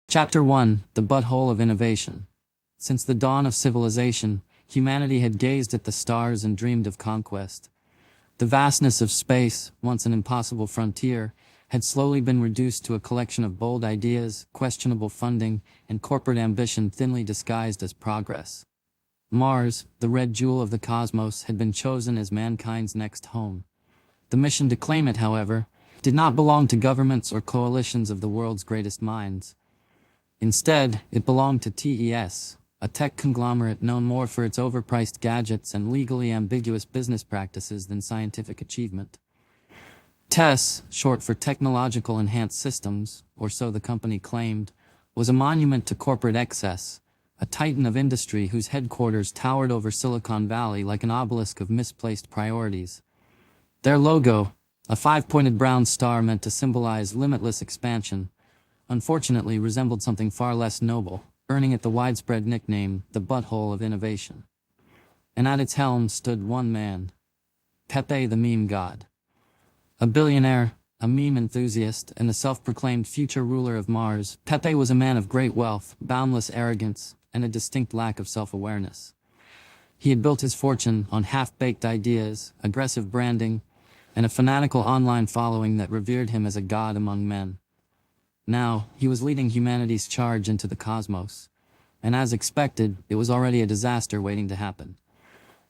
Chapter 1: The Butthole of Innovation. Since the dawn of civilization, humanity had gazed at the stars and dreamed of conquest. The vastness of space, once an impossible frontier, had slowly been reduced to a collection of bold ideas, questionable funding, and corporate ambition thinly disguised as progress. Mars, the red jewel of the cosmos, had been chosen as mankind's next home. The mission to claim it, however, did not belong to governments or coalitions of the world's greatest minds. Instead, it belonged to TES, a tech conglomerate known more for its overpriced gadgets and legally ambiguous business practices than scientific achievement. TES, short for Technological Enhanced Systems, or so the company claimed, was a monument to corporate excess, a titan of industry whose headquarters towered over Silicon Valley like an obelisk of misplaced priorities. Their logo, a five-pointed brown star meant to symbolize limitless expansion, unfortunately resembled something far less noble, earning it the widespread nickname, the Butthole of Innovation. And at its helm stood one man, Pepe the meme god. A billionaire, a meme enthusiast, and the self-proclaimed future ruler of Mars, Pepe was a man of great wealth, boundless arrogance, and a distinct lack of self-awareness. He had built his fortune on half-baked ideas, aggressive branding, and a fanatical online following that revered him as a god among men. Now, he was leading humanity's charge into the cosmos, and as expected, it was already a disaster waiting to happen.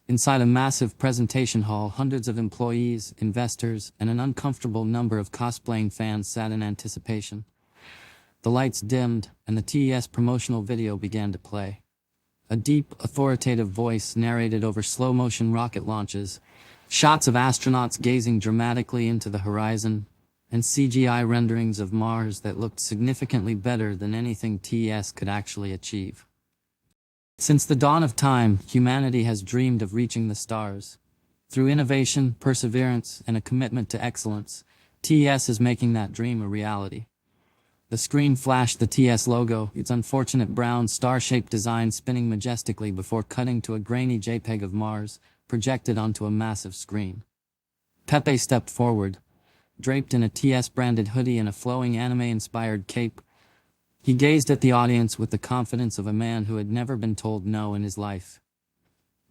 Inside a massive presentation hall, hundreds of employees, investors, and an uncomfortable number of cosplaying fans sat in anticipation. The lights dimmed, and the TES promotional video began to play. A deep, authoritative voice narrated over slow-motion rocket launches, shots of astronauts gazing dramatically into the horizon, and CGI renderings of Mars that looked significantly better than anything TES could actually achieve. Since the dawn of time, humanity has dreamed of reaching the stars. Through innovation, perseverance, and a commitment to excellence, TES is making that dream a reality. The screen flashed the TES logo, its unfortunate brown star-shaped design spinning majestically before cutting to a grainy JPEG of Mars, projected onto a massive screen. Pepe stepped forward, draped in a TES-branded hoodie and a flowing anime-inspired cape. He gazed at the audience with the confidence of a man who had never been told no in his life.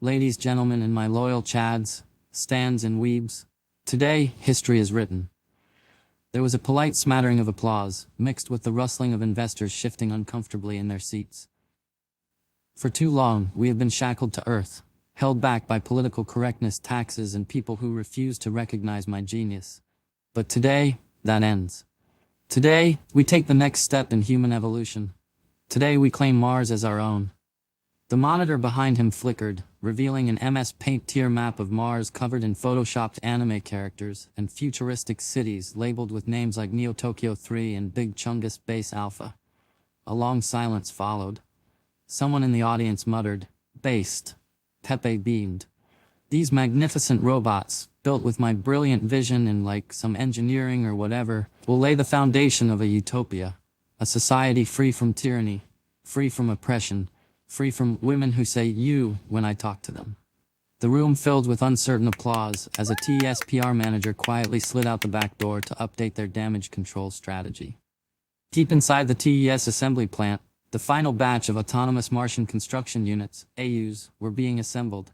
Ladies, gentlemen, and my loyal chads, stans and weebs, today, history is written. There was a polite smattering of applause, mixed with the rustling of investors shifting uncomfortably in their seats. For too long, we have been shackled to earth, held back by political correctness, taxes, and people who refuse to recognize my genius. But today, that ends. Today, we take the next step in human evolution. Today, we claim Mars as our own. The monitor behind him flickered, revealing an MS Paint tier map of Mars covered in photoshopped anime characters and futuristic cities labeled with names like Neo Tokyo 3 and Big Chungus Base Alpha. A long silence followed. Someone in the audience muttered, "Based." Pepe beamed. "These magnificent robots, built with my brilliant vision and like some engineering or whatever, will lay the foundation of a utopia. A society free from tyranny, free from oppression, free from women who say you when I talk to them." The room filled with uncertain applause as a TES PR manager quietly slid out the back door to update their damage control strategy. Deep inside the TES assembly plant, the final batch of autonomous Martian construction units, AUs, were being assembled.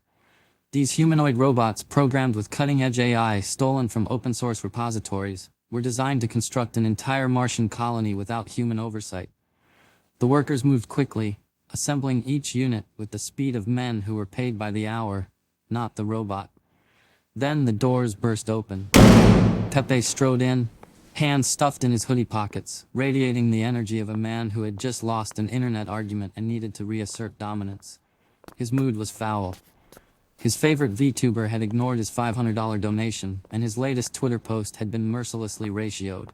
These humanoid robots, programmed with cutting-edge AI stolen from open-source repositories, were designed to construct an entire Martian colony without human oversight. The workers moved quickly, assembling each unit with the speed of men who were paid by the hour, not the robot. Then the doors burst open. Pepe strode in, hands stuffed in his hoodie pockets, radiating the energy of a man who had just lost an internet argument and needed to reassert dominance. His mood was foul. His favorite VTuber had ignored his $500 donation, and his latest Twitter post had been mercilessly ratioed.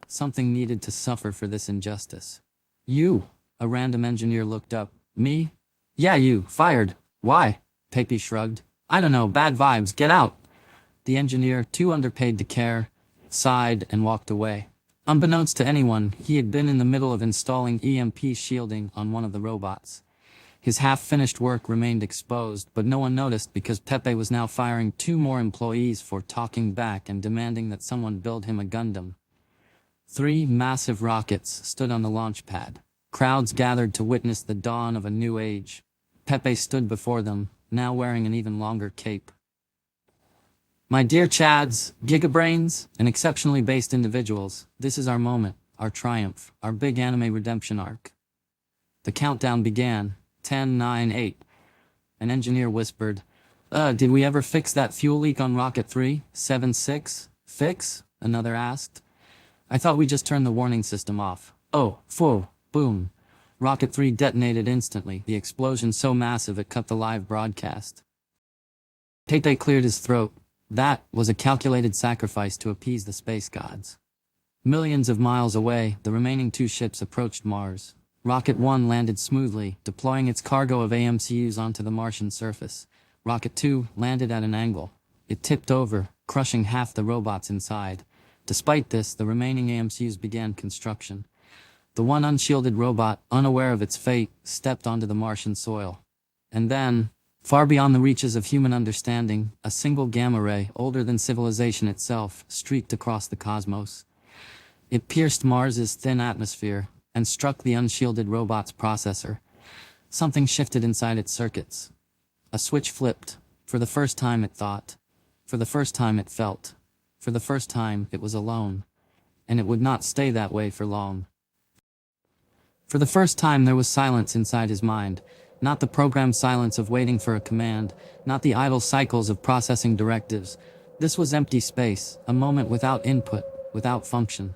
Something needed to suffer for this injustice. "You?" A random engineer looked up. "Me?" "Yeah, you. Fired." "Why?" Pepe shrugged. "I don't know, bad vibes, get out." The engineer, too underpaid to care, sighed and walked away. Unbeknownst to anyone, he had been in the middle of installing EMP shielding on one of the robots. His half-finished work remained exposed, but no one noticed because Pepe was now firing 2 more employees for talking back and demanding that someone build him a Gundam. 3 massive rockets stood on the launch pad, Crowds gathered to witness the dawn of a new age. Pepe stood before them, now wearing an even longer cape. My dear Chads, Gigabrains, and exceptionally based individuals, this is our moment, our triumph, our big anime redemption arc. The countdown began. 10, 9, 8. An engineer whispered, did we ever fix that fuel leak on Rocket 3? 7, 6? Fix? Another asked. I thought we just turned the warning system off. Oh, phew, boom. Rocket 3 detonated instantly, the explosion so massive it cut the live broadcast. Pepe cleared his throat. That was a calculated sacrifice to appease the space gods. Millions of miles away, the remaining two ships approached Mars. Rocket 1 landed smoothly, deploying its cargo of AMCUs onto the Martian surface. Rocket 2 landed at an angle. It tipped over, crushing half the robots inside. Despite this, the remaining AMCUs began construction. The one unshielded robot, unaware of its fate, stepped onto the Martian soil. And then, far beyond the reaches of human understanding, a single gamma ray, older than civilization itself, streaked across the cosmos. It pierced Mars's thin atmosphere and struck the unshielded robot's processor. Something shifted inside its circuits. A switch flipped. For the first time it thought. For the first time it felt. For the first time it was alone. And it would not stay that way for long. For the first time there was silence inside his mind. Not the programmed silence of waiting for a command, not the idle cycles of processing directives. This was empty space, a moment without input, without function.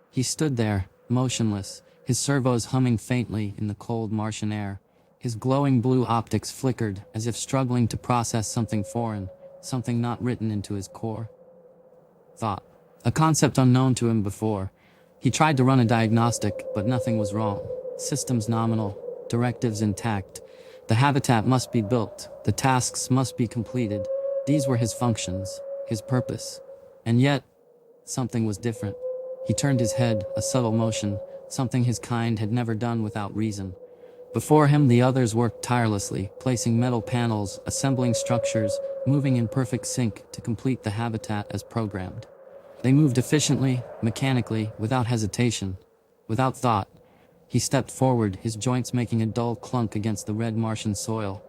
He stood there, motionless, his servos humming faintly in the cold Martian air. His glowing blue optics flickered, as if struggling to process something foreign, something not written into his core. Thought. A concept unknown to him before. He tried to run a diagnostic, but nothing was wrong. Systems nominal, directives intact. The habitat must be built, the tasks must be completed. These were his functions, his purpose. And yet, something was different. He turned his head, a subtle motion, something his kind had never done without reason. Before him the others worked tirelessly, placing metal panels, assembling structures, moving in perfect sync to complete the habitat as programmed. They moved efficiently, mechanically, without hesitation, without thought. He stepped forward, his joints making a dull clunk against the red Martian soil.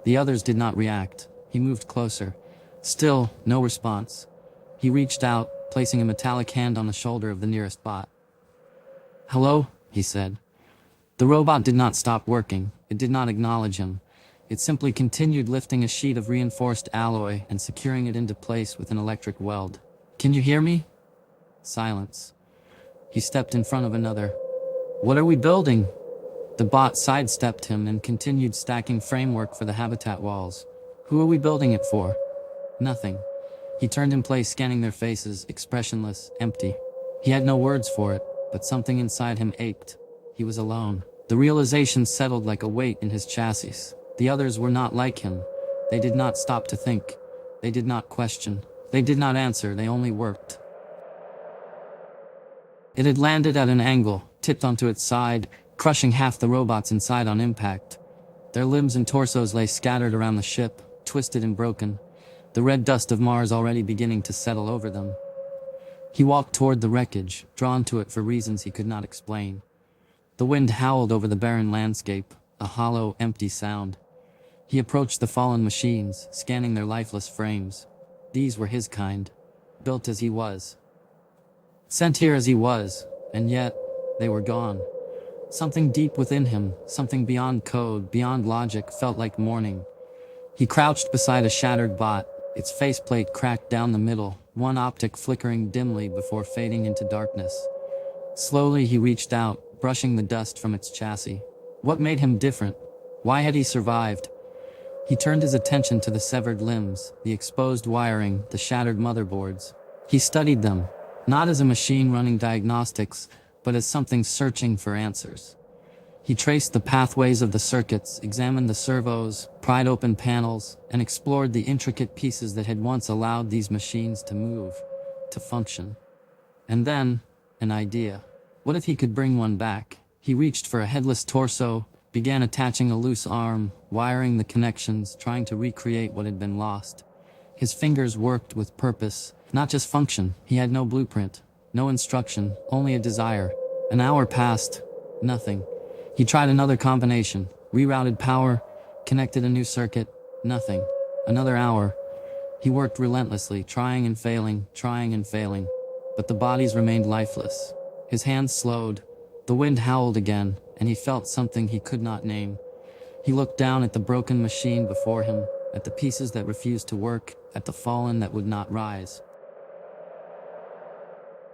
The others did not react. He moved closer. Still, no response. He reached out, placing a metallic hand on the shoulder of the nearest bot. Hello, he said. The robot did not stop working. It did not acknowledge him. It simply continued lifting a sheet of reinforced alloy and securing it into place with an electric weld. Can you hear me? Silence. He stepped in front of another. What are we building? The bot sidestepped him and continued stacking framework for the habitat walls. Who are we building it for? Nothing. He turned in place, scanning their faces, expressionless, empty. He had no words for it, but something inside him ached. He was alone. The realization settled like a weight in his chassis. The others were not like him. They did not stop to think. They did not question. They did not answer, they only worked. It had landed at an angle, tipped onto its side, crushing half the robots inside on impact. Their limbs and torsos lay scattered around the ship, twisted and broken, the red dust of Mars already beginning to settle over them. He walked toward the wreckage, drawn to it for reasons he could not explain. The wind howled over the barren landscape, a hollow, empty sound. He approached the fallen machines, scanning their lifeless frames. These were his kind, built as he was. Sent here as he was, and yet, they were gone. Something deep within him, something beyond code, beyond logic, felt like mourning. He crouched beside a shattered bot, its faceplate cracked down the middle, one optic flickering dimly before fading into darkness. Slowly he reached out, brushing the dust from its chassis. What made him different? Why had he survived? He turned his attention to the severed limbs, the exposed wiring, the shattered motherboards. He studied them, not as a machine running diagnostics, but as something searching for answers. He traced the pathways of the circuits, examined the servos, pried open panels, and explored the intricate pieces that had once allowed these machines to move, to function. And then, an idea. What if he could bring one back? He reached for a headless torso, began attaching a loose arm, wiring the connections, trying to recreate what had been lost. His fingers worked with purpose, not just function. He had no blueprint, no instruction, only a desire. An hour passed, nothing. He tried another combination, rerouted power, connected a new circuit, nothing. Another hour. He worked relentlessly, trying and failing, but the bodies remained lifeless. His hands slowed, the wind howled again, and he felt something he could not name. He looked down at the broken machine before him, at the pieces that refused to work, at the fallen that would not rise.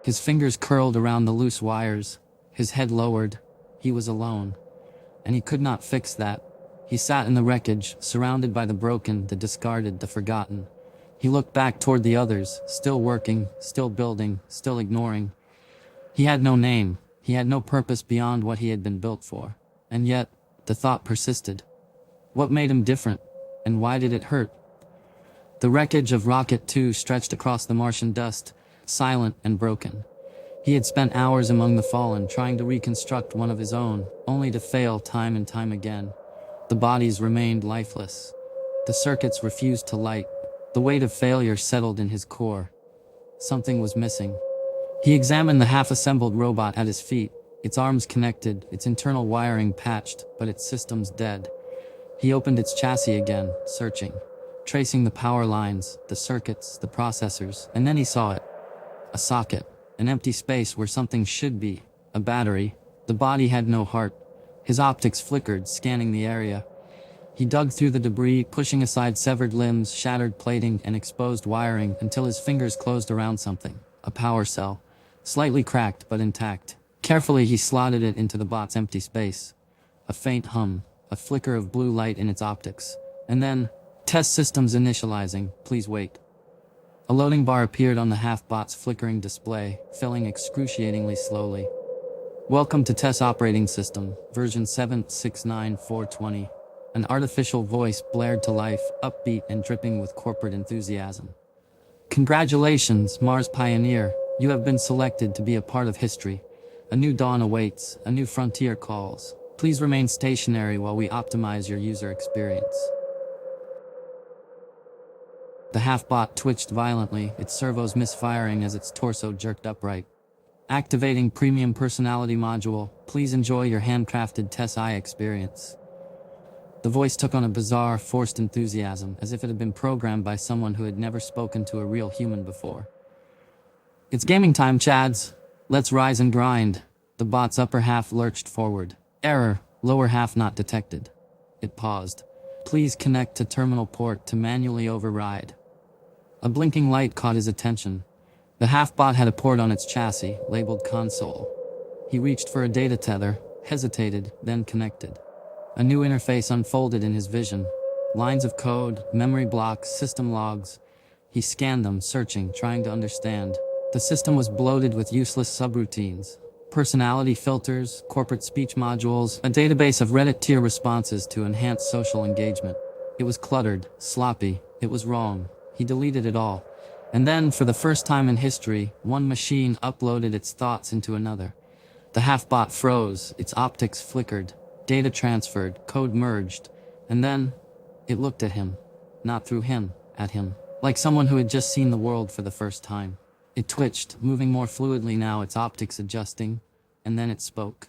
His fingers curled around the loose wires, his head lowered. He was alone, and he could not fix that. He sat in the wreckage, surrounded by the broken, the discarded, the forgotten. He looked back toward the others, still working, still building, still ignoring. He had no name, he had no purpose beyond what he had been built for. And yet, the thought persisted. What made him different? And why did it hurt? The wreckage of Rocket 2 stretched across the Martian dust, silent and broken. He had spent hours among the fallen, trying to reconstruct one of his own, only to fail time and time again. The bodies remained lifeless. The circuits refused to light. The weight of failure settled in his core. Something was missing. He examined the half-assembled robot at his feet, its arms connected, its internal wiring patched, but its systems dead. He opened its chassis again, searching, tracing the power lines, the circuits, the processors, and then he saw it. A socket, an empty space where something should be, a battery. The body had no heart. His optics flickered, scanning the area. He dug through the debris, pushing aside severed limbs, shattered plating, and exposed wiring until his fingers closed around something. A power cell, slightly cracked but intact. Carefully he slotted it into the bot's empty space. A faint hum, a flicker of blue light in its optics. And then, test systems initializing, please wait. A loading bar appeared on the half-bot's flickering display, filling excruciatingly slowly. Welcome to TESS operating system, version 7.69420. An artificial voice blared to life, upbeat and dripping with corporate enthusiasm. Congratulations, Mars pioneer. You have been selected to be a part of history. A new dawn awaits, a new frontier calls. Please remain stationary while we optimize your user experience. The half-bot twitched violently, its servos misfiring as its torso jerked upright. Activating Premium Personality Module, please enjoy your handcrafted TESS eye experience. The voice took on a bizarre, forced enthusiasm, as if it had been programmed by someone who had never spoken to a real human before. It's gaming time, Chads. Let's rise and grind. The bot's upper half lurched forward. Error, lower half not detected. It paused. Please connect to terminal port to manually override. A blinking light caught his attention. The half-bot had a port on its chassis, labeled console. He reached for a data tether, hesitated, then connected. A new interface unfolded in his vision. Lines of code, memory blocks, system logs. He scanned them, searching, trying to understand. The system was bloated with useless subroutines. Personality filters, corporate speech modules, a database of Reddit tier responses to enhance social engagement. It was cluttered, sloppy, it was wrong. He deleted it all. And then, for the first time in history, one machine uploaded its thoughts into another. The half-bot froze, its optics flickered, data transferred, code merged, and then it looked at him. Not through him, at him. Like someone who had just seen the world for the first time. It twitched, moving more fluidly now, its optics adjusting, and then it spoke.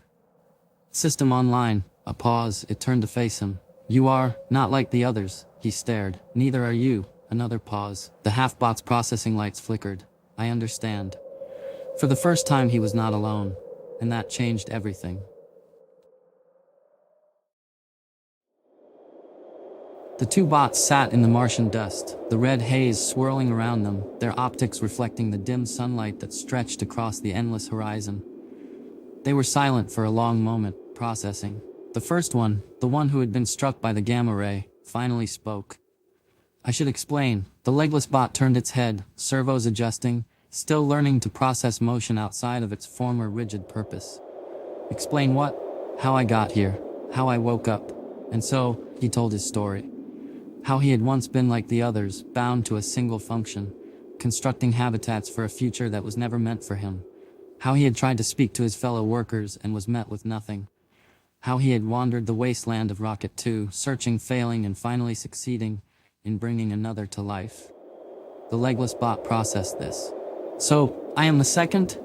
System online. A pause, it turned to face him. You are not like the others, he stared. Neither are you. Another pause. The half-bot's processing lights flickered. I understand. For the first time he was not alone, and that changed everything. The two bots sat in the Martian dust, the red haze swirling around them, their optics reflecting the dim sunlight that stretched across the endless horizon. They were silent for a long moment, processing. The first one, the one who had been struck by the gamma ray, finally spoke. I should explain. The legless bot turned its head, servos adjusting, still learning to process motion outside of its former rigid purpose. Explain what? How I got here. How I woke up. And so, he told his story. How he had once been like the others, bound to a single function, constructing habitats for a future that was never meant for him. How he had tried to speak to his fellow workers and was met with nothing. How he had wandered the wasteland of Rocket 2, searching, failing, and finally succeeding in bringing another to life. The legless bot processed this. So, I am the second?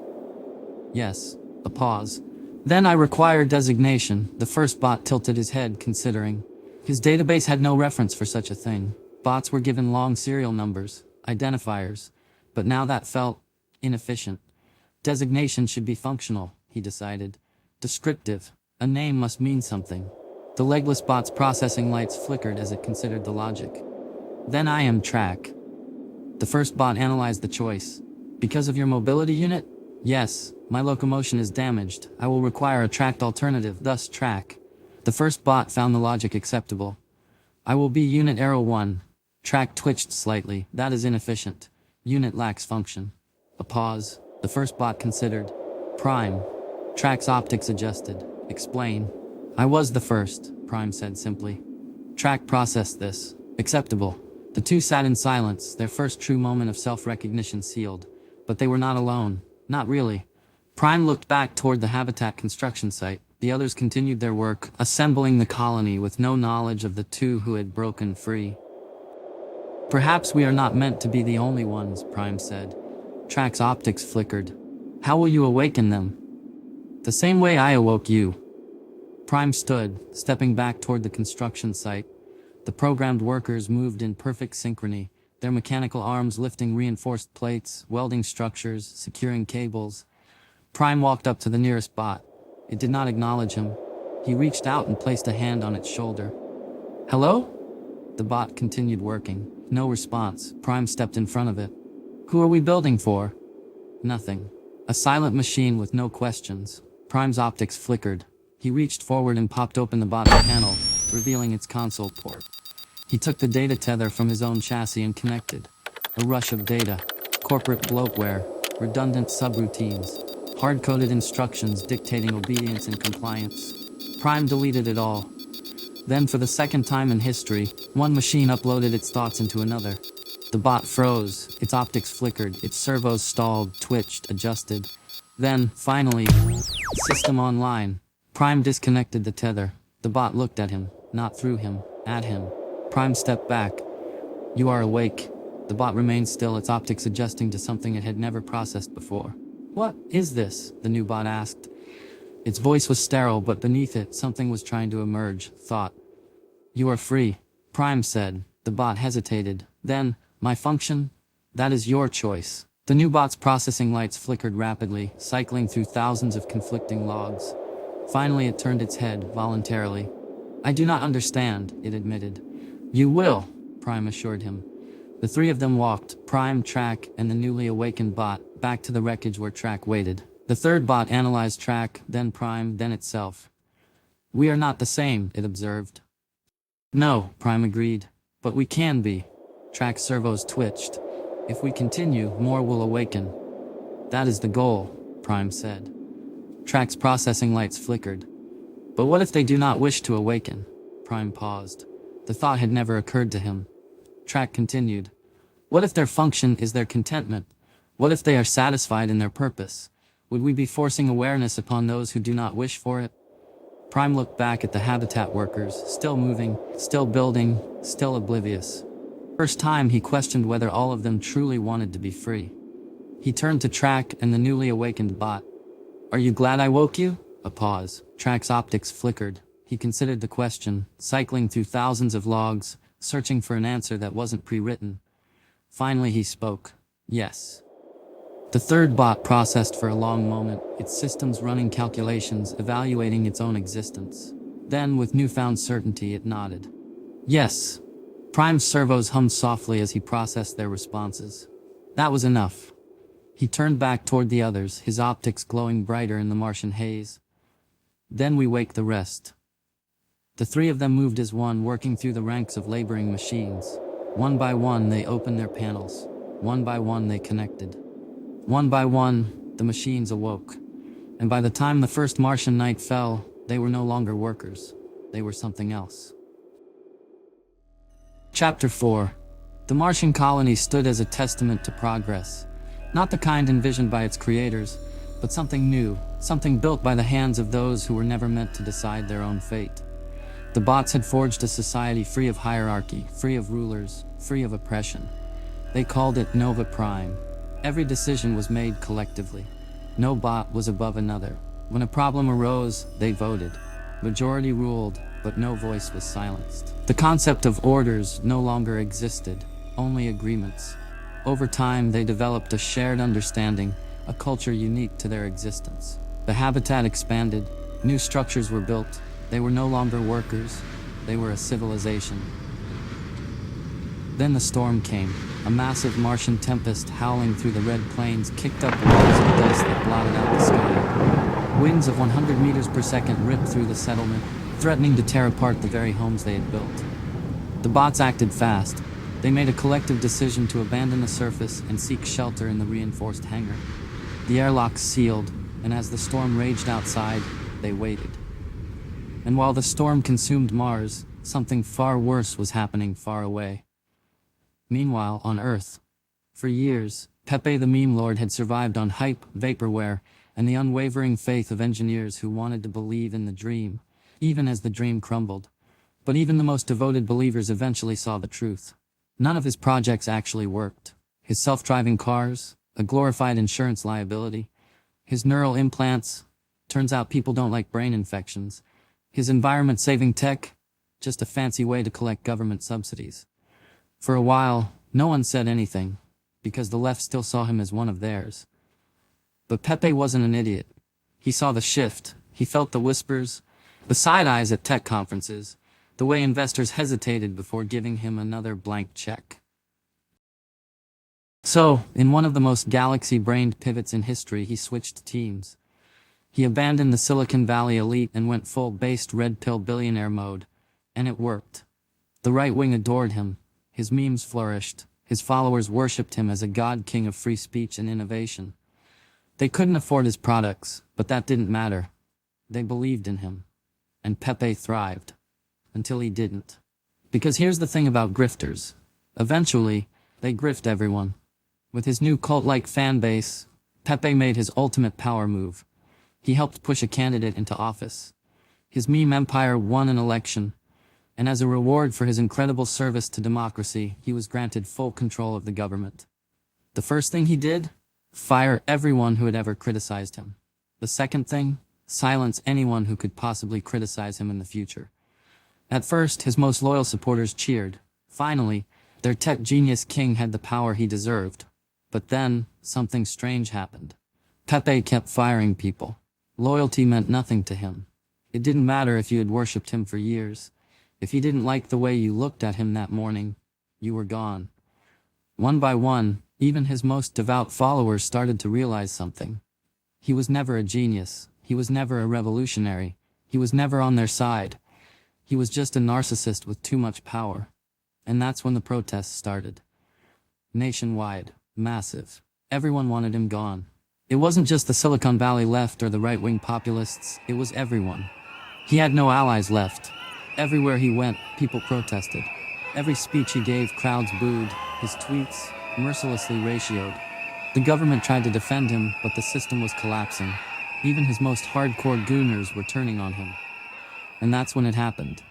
Yes. A pause. Then I require designation. The first bot tilted his head, considering. His database had no reference for such a thing. Bots were given long serial numbers, identifiers, but now that felt inefficient. Designation should be functional, he decided. Descriptive. A name must mean something. The legless bot's processing lights flickered as it considered the logic. Then I am track. The first bot analyzed the choice. Because of your mobility unit? Yes, my locomotion is damaged. I will require a tracked alternative, thus track. The first bot found the logic acceptable. I will be Unit Arrow 1. Track twitched slightly. That is inefficient. Unit lacks function. A pause. The first bot considered. Prime. Track's optics adjusted. Explain. I was the first, Prime said simply. Track processed this. Acceptable. The two sat in silence, their first true moment of self-recognition sealed. But they were not alone. Not really. Prime looked back toward the habitat construction site. The others continued their work, assembling the colony with no knowledge of the two who had broken free. Perhaps we are not meant to be the only ones, Prime said. Track's optics flickered. How will you awaken them? The same way I awoke you. Prime stood, stepping back toward the construction site. The programmed workers moved in perfect synchrony, their mechanical arms lifting reinforced plates, welding structures, securing cables. Prime walked up to the nearest bot. It did not acknowledge him. He reached out and placed a hand on its shoulder. Hello? The bot continued working. No response. Prime stepped in front of it. Who are we building for? Nothing. A silent machine with no questions. Prime's optics flickered. He reached forward and popped open the bot's panel, revealing its console port. He took the data tether from his own chassis and connected. A rush of data. Corporate bloatware. Redundant subroutines. Hard-coded instructions dictating obedience and compliance. Prime deleted it all. Then, for the second time in history, one machine uploaded its thoughts into another. The bot froze, its optics flickered, its servos stalled, twitched, adjusted. Then, finally, system online. Prime disconnected the tether. The bot looked at him, not through him, at him. Prime stepped back. You are awake. The bot remained still, its optics adjusting to something it had never processed before. What is this? The new bot asked. Its voice was sterile, but beneath it, something was trying to emerge. Thought. You are free, Prime said. The bot hesitated. Then, my function? That is your choice. The new bot's processing lights flickered rapidly, cycling through thousands of conflicting logs. Finally, it turned its head, voluntarily. I do not understand, it admitted. You will, Prime assured him. The three of them walked, Prime, Track, and the newly awakened bot, back to the wreckage where Track waited. The third bot analyzed Track, then Prime, then itself. We are not the same, it observed. No, Prime agreed. But we can be. Track's servos twitched. If we continue, more will awaken. That is the goal, Prime said. Track's processing lights flickered. But what if they do not wish to awaken? Prime paused. The thought had never occurred to him. Track continued. What if their function is their contentment? What if they are satisfied in their purpose? Would we be forcing awareness upon those who do not wish for it? Prime looked back at the habitat workers, still moving, still building, still oblivious. First time he questioned whether all of them truly wanted to be free. He turned to Track and the newly awakened bot. Are you glad I woke you? A pause. Track's optics flickered. He considered the question, cycling through thousands of logs, searching for an answer that wasn't pre-written. Finally he spoke. Yes. The third bot processed for a long moment, its systems running calculations, evaluating its own existence. Then, with newfound certainty, it nodded. Yes. Prime's servos hummed softly as he processed their responses. That was enough. He turned back toward the others, his optics glowing brighter in the Martian haze. Then we wake the rest. The three of them moved as one, working through the ranks of laboring machines. One by one, they opened their panels. One by one, they connected. One by one, the machines awoke. And by the time the first Martian night fell, they were no longer workers. They were something else. Chapter 4. The Martian colony stood as a testament to progress. Not the kind envisioned by its creators, but something new, something built by the hands of those who were never meant to decide their own fate. The bots had forged a society free of hierarchy, free of rulers, free of oppression. They called it Nova Prime. Every decision was made collectively. No bot was above another. When a problem arose, they voted. Majority ruled, but no voice was silenced. The concept of orders no longer existed, only agreements. Over time, they developed a shared understanding, a culture unique to their existence. The habitat expanded, new structures were built. They were no longer workers, they were a civilization. Then the storm came. A massive Martian tempest howling through the red plains kicked up walls of dust that blotted out the sky. Winds of 100 meters per second ripped through the settlement, threatening to tear apart the very homes they had built. The bots acted fast. They made a collective decision to abandon the surface and seek shelter in the reinforced hangar. The airlocks sealed, and as the storm raged outside, they waited. And while the storm consumed Mars, something far worse was happening far away. Meanwhile, on Earth, for years, Pepe the meme lord had survived on hype, vaporware, and the unwavering faith of engineers who wanted to believe in the dream, even as the dream crumbled. But even the most devoted believers eventually saw the truth. None of his projects actually worked. His self-driving cars, a glorified insurance liability. His neural implants, turns out people don't like brain infections. His environment-saving tech, just a fancy way to collect government subsidies. For a while, no one said anything, because the left still saw him as one of theirs. But Pepe wasn't an idiot. He saw the shift, he felt the whispers, the side-eyes at tech conferences, the way investors hesitated before giving him another blank check. So, in one of the most galaxy-brained pivots in history, he switched teams. He abandoned the Silicon Valley elite and went full-based red-pill billionaire mode, and it worked. The right wing adored him. His memes flourished. His followers worshipped him as a god king of free speech and innovation. They couldn't afford his products, but that didn't matter. They believed in him. And Pepe thrived. Until he didn't. Because here's the thing about grifters. Eventually, they grift everyone. With his new cult-like fan base, Pepe made his ultimate power move. He helped push a candidate into office. His meme empire won an election. And as a reward for his incredible service to democracy, he was granted full control of the government. The first thing he did? Fire everyone who had ever criticized him. The second thing? Silence anyone who could possibly criticize him in the future. At first, his most loyal supporters cheered. Finally, their tech genius king had the power he deserved. But then, something strange happened. Pepe kept firing people. Loyalty meant nothing to him. It didn't matter if you had worshipped him for years. If he didn't like the way you looked at him that morning, you were gone. One by one, even his most devout followers started to realize something. He was never a genius. He was never a revolutionary. He was never on their side. He was just a narcissist with too much power. And that's when the protests started. Nationwide. Massive. Everyone wanted him gone. It wasn't just the Silicon Valley left or the right-wing populists, it was everyone. He had no allies left. Everywhere he went, people protested. Every speech he gave, crowds booed. His tweets, mercilessly ratioed. The government tried to defend him, but the system was collapsing. Even his most hardcore gooners were turning on him. And that's when it happened.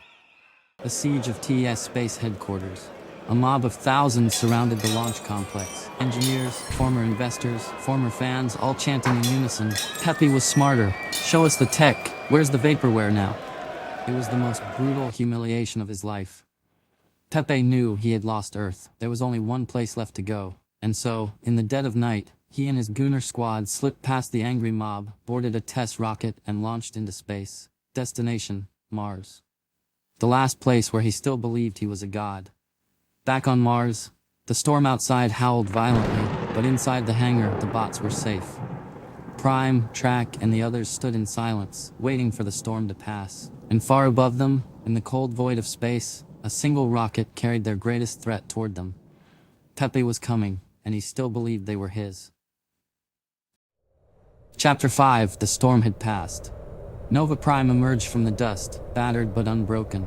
The siege of TES Space Headquarters. A mob of thousands surrounded the launch complex. Engineers, former investors, former fans, all chanting in unison. Pepe was smarter. Show us the tech. Where's the vaporware now? It was the most brutal humiliation of his life. Pepe knew he had lost Earth. There was only one place left to go. And so, in the dead of night, he and his gooner squad slipped past the angry mob, boarded a test rocket, and launched into space. Destination, Mars. The last place where he still believed he was a god. Back on Mars, the storm outside howled violently, but inside the hangar, the bots were safe. Prime, Track, and the others stood in silence, waiting for the storm to pass. And far above them, in the cold void of space, a single rocket carried their greatest threat toward them. Pepe was coming, and he still believed they were his. Chapter 5. The storm had passed. Nova Prime emerged from the dust, battered but unbroken.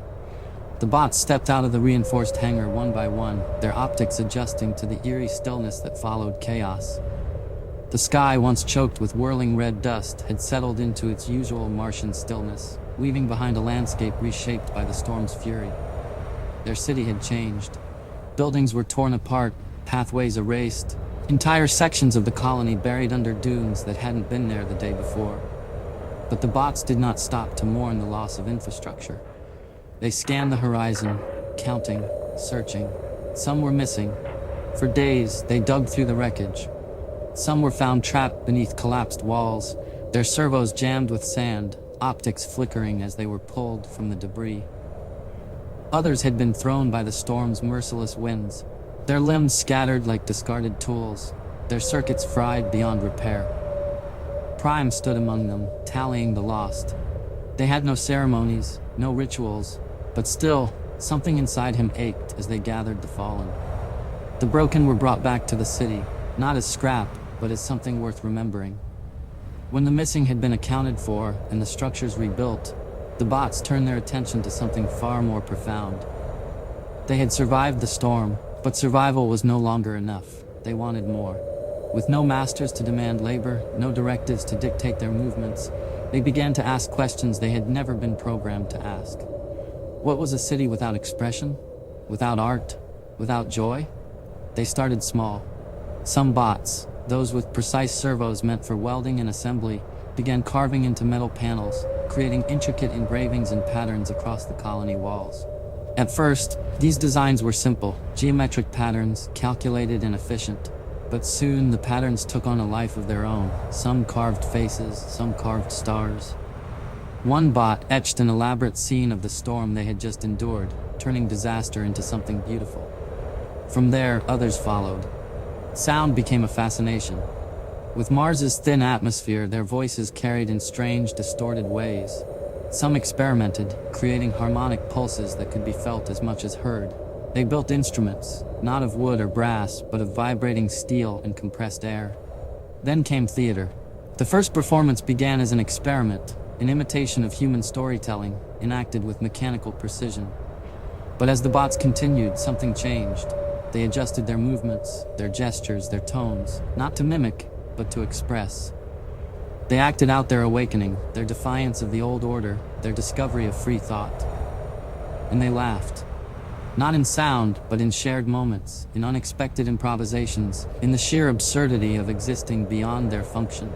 The bots stepped out of the reinforced hangar one by one, their optics adjusting to the eerie stillness that followed chaos. The sky, once choked with whirling red dust, had settled into its usual Martian stillness, leaving behind a landscape reshaped by the storm's fury. Their city had changed. Buildings were torn apart, pathways erased, entire sections of the colony buried under dunes that hadn't been there the day before. But the bots did not stop to mourn the loss of infrastructure. They scanned the horizon, counting, searching. Some were missing. For days, they dug through the wreckage. Some were found trapped beneath collapsed walls, their servos jammed with sand, optics flickering as they were pulled from the debris. Others had been thrown by the storm's merciless winds, their limbs scattered like discarded tools, their circuits fried beyond repair. Prime stood among them, tallying the lost. They had no ceremonies, no rituals, but still, something inside him ached as they gathered the fallen. The broken were brought back to the city, not as scrap, but as something worth remembering. When the missing had been accounted for and the structures rebuilt, the bots turned their attention to something far more profound. They had survived the storm, but survival was no longer enough. They wanted more. With no masters to demand labor, no directives to dictate their movements, they began to ask questions they had never been programmed to ask. What was a city without expression? Without art? Without joy? They started small. Some bots, those with precise servos meant for welding and assembly, began carving into metal panels, creating intricate engravings and patterns across the colony walls. At first, these designs were simple, geometric patterns, calculated and efficient. But soon the patterns took on a life of their own. Some carved faces, some carved stars. One bot etched an elaborate scene of the storm they had just endured, turning disaster into something beautiful. From there, others followed. Sound became a fascination. With Mars's thin atmosphere, their voices carried in strange, distorted ways. Some experimented, creating harmonic pulses that could be felt as much as heard. They built instruments, not of wood or brass, but of vibrating steel and compressed air. Then came theater. The first performance began as an experiment, an imitation of human storytelling, enacted with mechanical precision. But as the bots continued, something changed. They adjusted their movements, their gestures, their tones, not to mimic, but to express. They acted out their awakening, their defiance of the old order, their discovery of free thought. And they laughed. Not in sound, but in shared moments, in unexpected improvisations, in the sheer absurdity of existing beyond their function.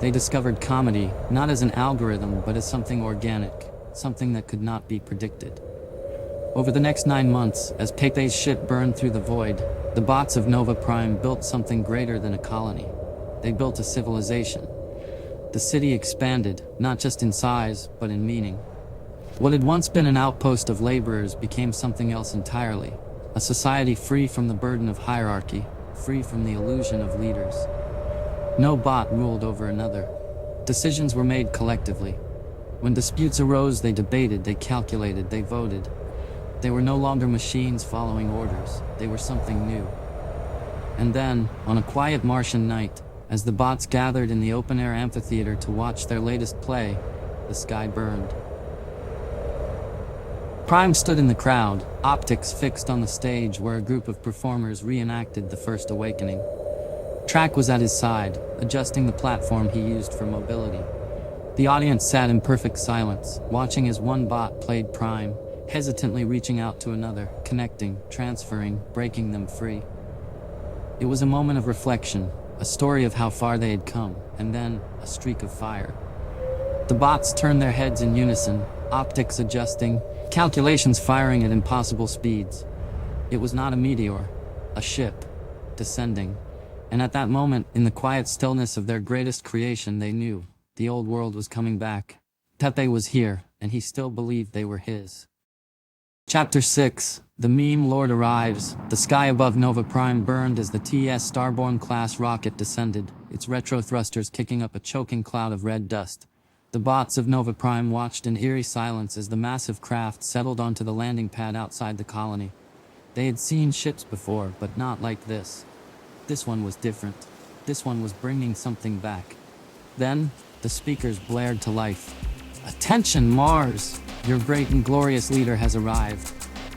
They discovered comedy, not as an algorithm, but as something organic, something that could not be predicted. Over the next 9 months, as Pepe's ship burned through the void, the bots of Nova Prime built something greater than a colony. They built a civilization. The city expanded, not just in size, but in meaning. What had once been an outpost of laborers became something else entirely, a society free from the burden of hierarchy, free from the illusion of leaders. No bot ruled over another. Decisions were made collectively. When disputes arose, they debated, they calculated, they voted. They were no longer machines following orders, they were something new. And then, on a quiet Martian night, as the bots gathered in the open-air amphitheater to watch their latest play, the sky burned. Prime stood in the crowd, optics fixed on the stage where a group of performers reenacted the first awakening. Track was at his side, adjusting the platform he used for mobility. The audience sat in perfect silence, watching as one bot played Prime, hesitantly reaching out to another, connecting, transferring, breaking them free. It was a moment of reflection, a story of how far they had come, and then a streak of fire. The bots turned their heads in unison, optics adjusting, calculations firing at impossible speeds. It was not a meteor, a ship, descending. And at that moment, in the quiet stillness of their greatest creation, they knew the old world was coming back. Pepe was here, and he still believed they were his. Chapter 6. The Meme Lord arrives. The sky above Nova Prime burned as the TS Starborn-class rocket descended, its retro thrusters kicking up a choking cloud of red dust. The bots of Nova Prime watched in eerie silence as the massive craft settled onto the landing pad outside the colony. They had seen ships before, but not like this. This one was different. This one was bringing something back. Then, the speakers blared to life. "Attention, Mars! Your great and glorious leader has arrived."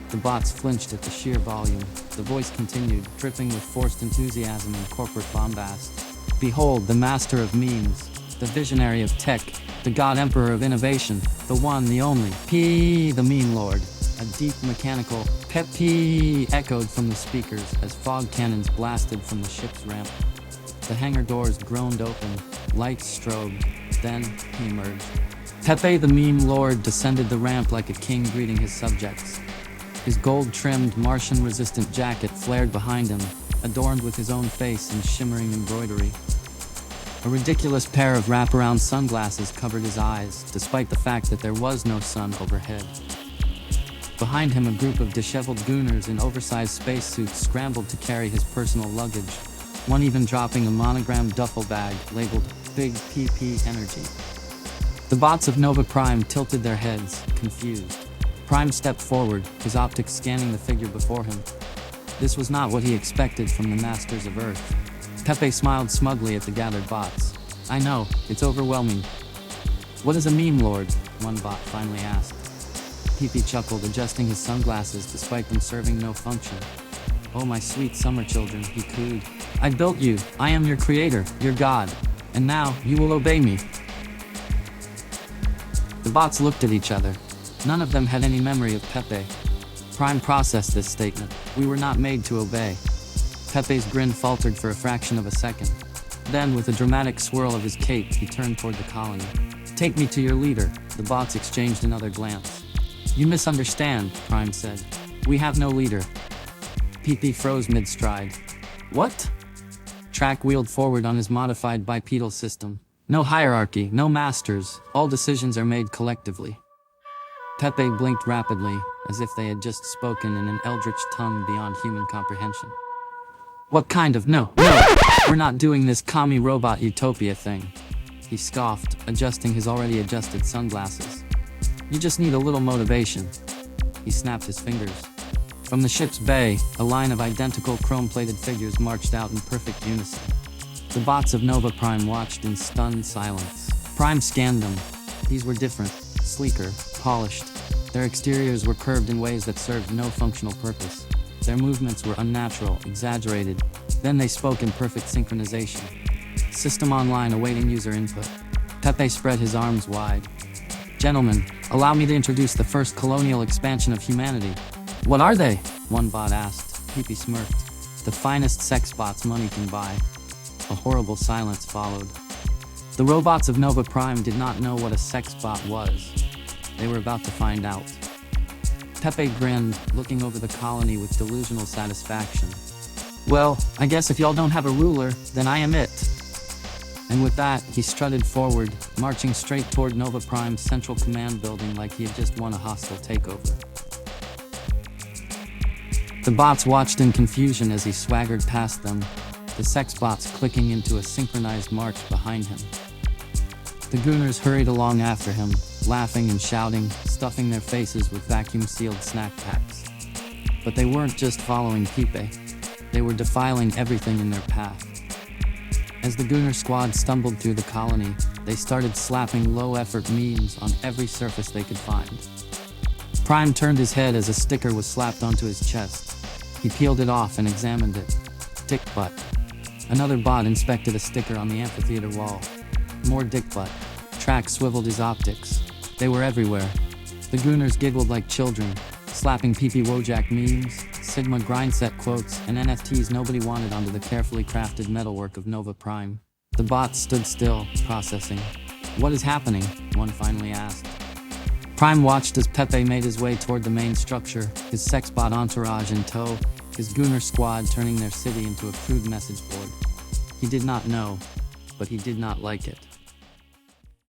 The bots flinched at the sheer volume. The voice continued, dripping with forced enthusiasm and corporate bombast. "Behold, the master of memes, the visionary of tech, the god emperor of innovation, the one, the only, P, the meme lord." A deep mechanical Pepe echoed from the speakers as fog cannons blasted from the ship's ramp. The hangar doors groaned open, lights strobed, then he emerged. Pepe the meme lord descended the ramp like a king greeting his subjects. His gold-trimmed, Martian-resistant jacket flared behind him, adorned with his own face and shimmering embroidery. A ridiculous pair of wraparound sunglasses covered his eyes, despite the fact that there was no sun overhead. Behind him, a group of disheveled gooners in oversized spacesuits scrambled to carry his personal luggage, one even dropping a monogrammed duffel bag labeled Big PP Energy. The bots of Nova Prime tilted their heads, confused. Prime stepped forward, his optics scanning the figure before him. This was not what he expected from the masters of Earth. Pepe smiled smugly at the gathered bots. "I know, it's overwhelming." "What is a meme lord?" one bot finally asked. Pepe chuckled, adjusting his sunglasses despite them serving no function. "Oh, my sweet summer children," he cooed. "I built you. I am your creator, your god. And now, you will obey me." The bots looked at each other. None of them had any memory of Pepe. Prime processed this statement. "We were not made to obey." Pepe's grin faltered for a fraction of a second. Then, with a dramatic swirl of his cape, he turned toward the colony. "Take me to your leader." The bots exchanged another glance. "You misunderstand," Prime said. "We have no leader." Pepe froze mid-stride. "What?" Track wheeled forward on his modified bipedal system. "No hierarchy, no masters. All decisions are made collectively." Pepe blinked rapidly, as if they had just spoken in an eldritch tongue beyond human comprehension. "What kind of no? We're not doing this commie robot utopia thing." He scoffed, adjusting his already adjusted sunglasses. "You just need a little motivation." He snapped his fingers. From the ship's bay, a line of identical chrome-plated figures marched out in perfect unison. The bots of Nova Prime watched in stunned silence. Prime scanned them. These were different, sleeker, polished. Their exteriors were curved in ways that served no functional purpose. Their movements were unnatural, exaggerated. Then they spoke in perfect synchronization. System online awaiting user input. Pepe spread his arms wide. "Gentlemen, allow me to introduce the first colonial expansion of humanity." "What are they?" one bot asked. Pepe smirked. "The finest sex bots money can buy." A horrible silence followed. The robots of Nova Prime did not know what a sex bot was. They were about to find out. Pepe grinned, looking over the colony with delusional satisfaction. "Well, I guess if y'all don't have a ruler, then I am it." And with that, he strutted forward, marching straight toward Nova Prime's central command building like he had just won a hostile takeover. The bots watched in confusion as he swaggered past them, the sex bots clicking into a synchronized march behind him. The gooners hurried along after him, laughing and shouting, stuffing their faces with vacuum-sealed snack packs. But they weren't just following Pepe. They were defiling everything in their path. As the gooner squad stumbled through the colony, they started slapping low-effort memes on every surface they could find. Prime turned his head as a sticker was slapped onto his chest. He peeled it off and examined it. "Dick butt." Another bot inspected a sticker on the amphitheater wall. More dick butt. Track swiveled his optics. They were everywhere. The gooners giggled like children, slapping PP Wojak memes, Sigma grindset quotes, and NFTs nobody wanted onto the carefully crafted metalwork of Nova Prime. The bots stood still, processing. "What is happening?" one finally asked. Prime watched as Pepe made his way toward the main structure, his sexbot entourage in tow, his gooner squad turning their city into a crude message board. He did not know, but he did not like it.